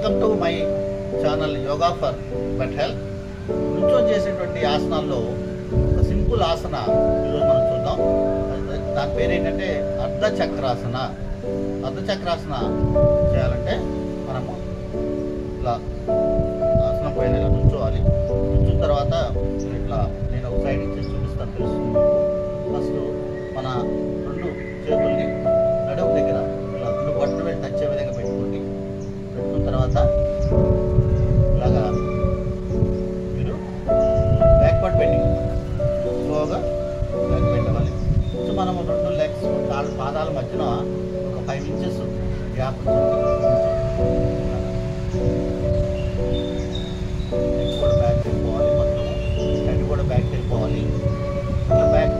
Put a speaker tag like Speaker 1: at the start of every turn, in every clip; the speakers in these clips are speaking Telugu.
Speaker 1: Welcome to my channel yoga for better health. నుంచో చేసేటువంటి ఆసనాల్లో ఒక సింపుల్ ఆసన ఈరోజు మనం చూద్దాం. దాని పేరు ఏంటంటే అర్ధచక్రాసన. అర్ధచక్రాసన చేయాలంటే మనము ఇట్లా ఆసనం పైన ఇలా నుంచోవాలి. నుంచిన తర్వాత ఇట్లా నేను ఒక సైడ్ ఇచ్చి చూపిస్తాను, తెలుస్తుంది. ఫస్ట్ మన రెండు చేతుల్ని నడుము దగ్గర ఇలా రెండు బట్టలు మీద టచ్ అయ్యే విధంగా పెట్టుకున్న తర్వాత ఇలాగా మీరు బ్యాక్వర్డ్ బెండింగ్ స్లోగా బ్యాక్ బెండ్ అవ్వాలి. సో మనము రెండు లెగ్స్ పాదాల మధ్యన ఒక 5 ఇంచెస్ గ్యాప్ కూడా బ్యాక్ వెళ్ళిపోవాలి. మొత్తం హెడ్ కూడా బ్యాక్ వెళ్ళిపోవాలి. ఇట్లా బ్యాక్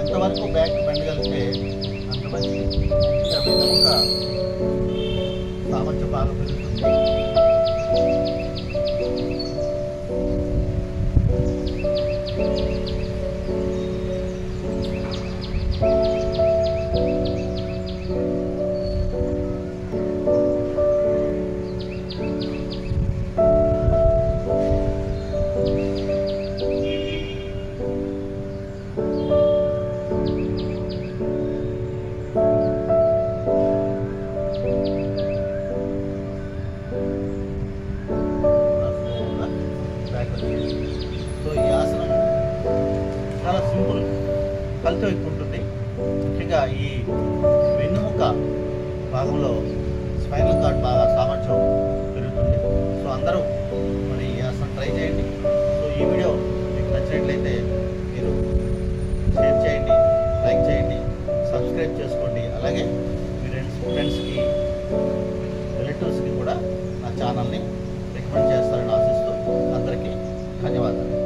Speaker 1: ఎంతవరకు బ్యాక్ బెండగలిగితే అంత మంచిది. వెన్నెముక సామర్థ్యం బాగా పెరుగుతుంది. సో ఈ ఆసనం చాలా సింపుల్, ఫలితం ఎక్కువ ఉంటుంది. ముఖ్యంగా ఈ వెన్నుముక భాగంలో స్పైనల్ కార్డ్ బాగా సామర్థ్యం పెరుగుతుంది. సో అందరూ మరి ఈ ఆసనం ట్రై చేయండి. సో ఈ వీడియో మీకు నచ్చినట్లయితే మీరు షేర్ చేయండి, లైక్ చేయండి, సబ్స్క్రైబ్ చేసుకోండి. అలాగే మీ ఫ్రెండ్స్కి, రిలేటివ్స్కి కూడా నా ఛానల్ని రికమెండ్ చేస్తారని ఆశిస్తూ అందరికీ ధన్యవాదాలు.